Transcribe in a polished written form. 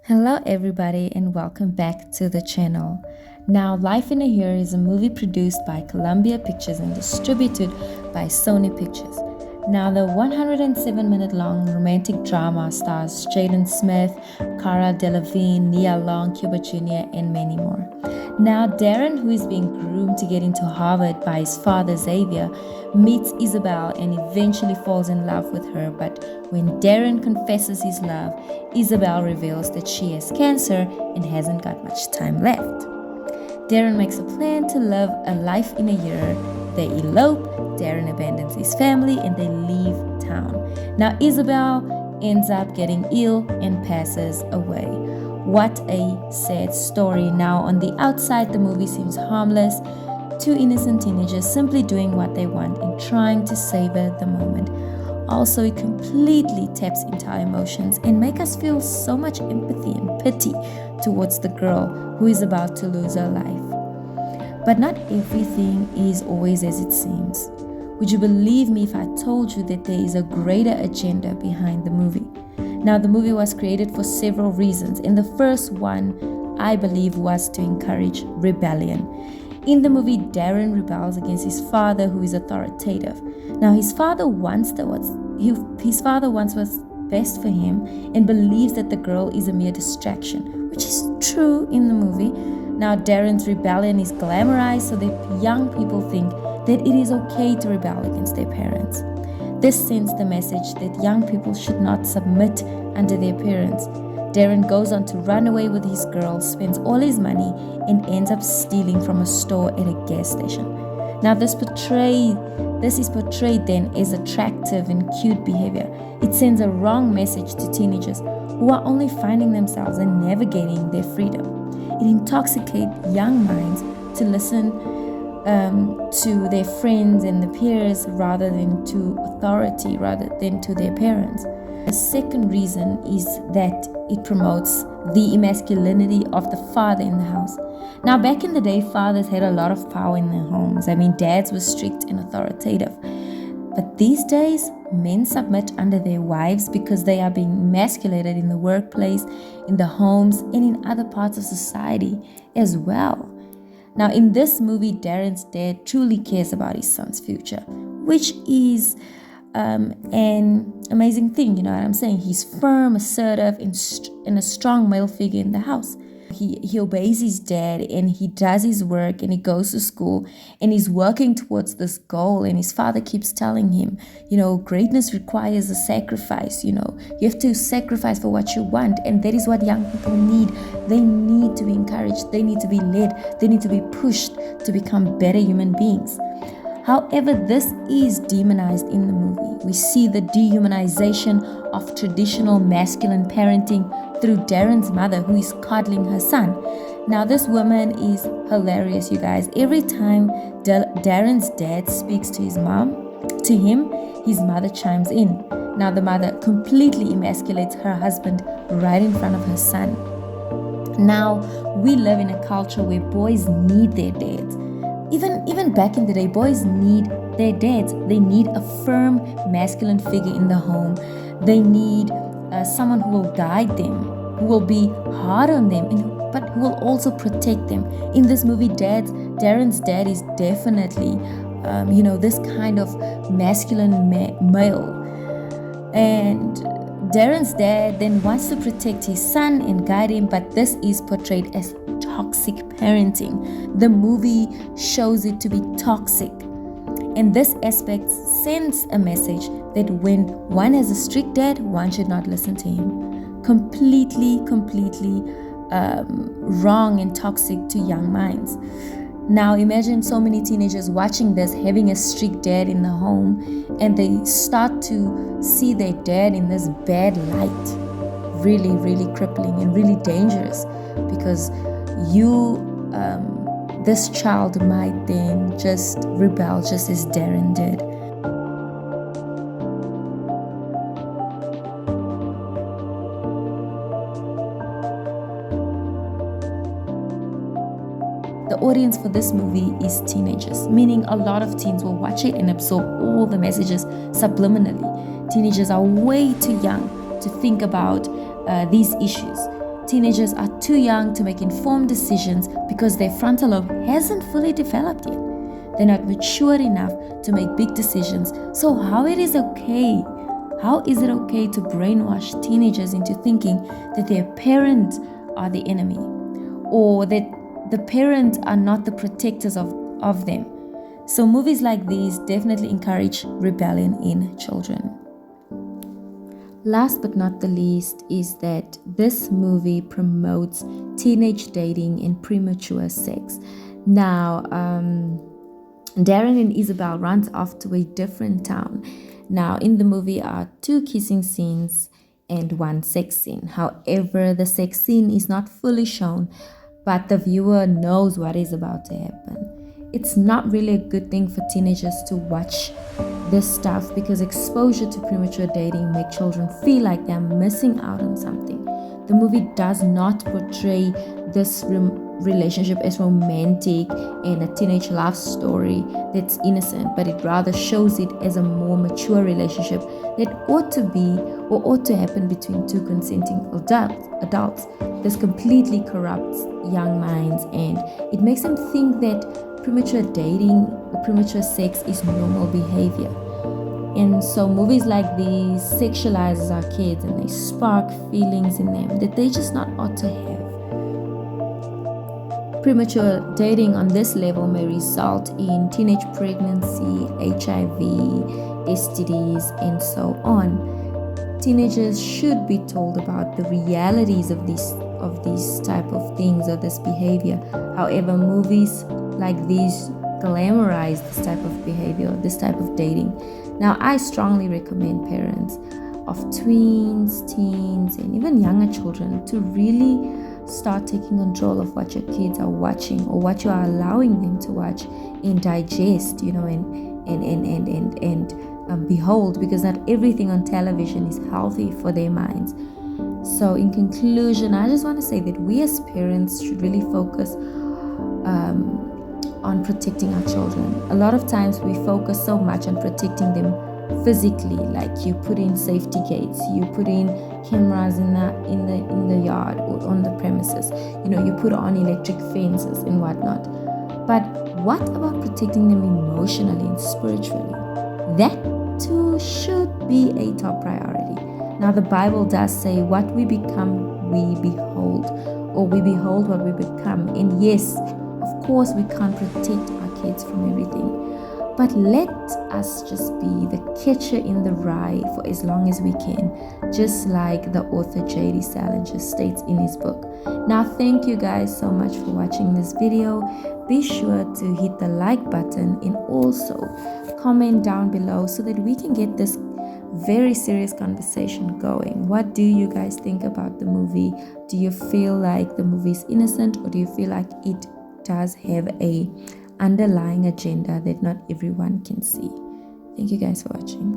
Hello everybody and welcome back to the channel. Now, Life in a Year is a movie produced by Columbia Pictures and distributed by Sony Pictures. Now, the 107-minute long romantic drama stars Jaden Smith, Cara Delevingne, Nia Long, Cuba Jr., and many more. Now, Darren, who is being groomed to get into Harvard by his father Xavier, meets Isabel and eventually falls in love with her. But when Darren confesses his love, Isabel reveals that she has cancer and hasn't got much time left. Darren makes a plan to live a life in a year. They elope, Darren abandons his family, and they leave town. Now, Isabel ends up getting ill and passes away. What a sad story. Now, on the outside, the movie seems harmless. Two innocent teenagers simply doing what they want and trying to savor the moment. Also, it completely taps into our emotions and make us feel so much empathy and pity towards the girl who is about to lose her life. But not everything is always as it seems. Would you believe me if I told you that there is a greater agenda behind the movie? Now, the movie was created for several reasons, and the first one, I believe, was to encourage rebellion. In the movie, Darren rebels against his father, who is authoritative. Now, his father wants what's best for him and believes that the girl is a mere distraction, which is true in the movie. Now, Darren's rebellion is glamorized so that young people think that it is okay to rebel against their parents. This sends the message that young people should not submit under their parents. Darren goes on to run away with his girl, spends all his money, and ends up stealing from a store at a gas station. Now, this is portrayed then as attractive and cute behavior. It sends a wrong message to teenagers who are only finding themselves and navigating their freedom. It intoxicates young minds to listen to their friends and their peers rather than to authority, rather than to their parents. The second reason is that it promotes the emasculinity of the father in the house. Now, back in the day, fathers had a lot of power in their homes. Dads were strict and authoritative. But these days, men submit under their wives because they are being emasculated in the workplace, in the homes, and in other parts of society as well. Now, in this movie, Darren's dad truly cares about his son's future, which is an amazing thing, you know what I'm saying? He's firm, assertive, and a strong male figure in the house. He obeys his dad and he does his work and he goes to school and he's working towards this goal, and his father keeps telling him, greatness requires a sacrifice, you have to sacrifice for what you want, and that is what young people need. They need to be encouraged, they need to be led, they need to be pushed to become better human beings. However, this is demonized in the movie. We see the dehumanization of traditional masculine parenting through Darren's mother, who is coddling her son. Now, this woman is hilarious, you guys. Every time Darren's dad speaks to his mother chimes in. Now, the mother completely emasculates her husband right in front of her son. Now, we live in a culture where boys need their dads. Even back in the day, boys need their dads. They need a firm masculine figure in the home. They need someone who will guide them, who will be hard on them, but who will also protect them. In this movie, Darren's dad is definitely, this kind of masculine male. And Darren's dad then wants to protect his son and guide him, but this is portrayed as toxic parenting. The movie shows it to be toxic. And this aspect sends a message that when one has a strict dad, one should not listen to him. Completely wrong and toxic to young minds. Now, imagine so many teenagers watching this, having a strict dad in the home, and they start to see their dad in this bad light. Really crippling and really dangerous, because this child might then just rebel just as Darren did. The audience for this movie is teenagers, meaning a lot of teens will watch it and absorb all the messages subliminally. Teenagers are way too young to think about these issues. teenagers are too young to make informed decisions because their frontal lobe hasn't fully developed yet. They're not mature enough to make big decisions. So how is it okay to brainwash teenagers into thinking that their parents are the enemy, or that the parents are not the protectors of them? So movies like these definitely encourage rebellion in children. Last but not the least is that this movie promotes teenage dating and premature sex. Now, Darren and Isabel runs off to a different town. Now, in the movie are 2 kissing scenes and 1 sex scene. However, the sex scene is not fully shown, but the viewer knows what is about to happen. It's not really a good thing for teenagers to watch this stuff, because exposure to premature dating make children feel like they're missing out on something. The movie does not portray this relationship as romantic and a teenage love story that's innocent, but it rather shows it as a more mature relationship that ought to be or ought to happen between 2 consenting adults. This completely corrupts young minds, and it makes them think that premature dating or premature sex is normal behavior. And so movies like these sexualizes our kids, and they spark feelings in them that they just not ought to have. Premature dating on this level may result in teenage pregnancy, HIV, STDs, and so on. Teenagers should be told about the realities of these type of things or this behavior. However, movies like these glamorize this type of behavior, this type of dating. Now, I strongly recommend parents of tweens, teens, and even younger children to really start taking control of what your kids are watching or what you are allowing them to watch and digest, and behold, because not everything on television is healthy for their minds. So in conclusion, I just want to say that we as parents should really focus on protecting our children. A lot of times we focus so much on protecting them physically, like you put in safety gates, you put in cameras in the yard or on the premises, you put on electric fences and whatnot. But what about protecting them emotionally and spiritually? That too should be a top priority. Now, the Bible does say, what we become, we behold, or we behold what we become. And yes, of course, we can't protect our kids from everything, but let us just be the catcher in the rye for as long as we can, just like the author J.D. Salinger states in his book. Now, thank you guys so much for watching this video. Be sure to hit the like button and also comment down below so that we can get this very serious conversation going. What do you guys think about the movie? Do you feel like the movie is innocent, or do you feel like it does have a underlying agenda that not everyone can see? Thank you guys for watching.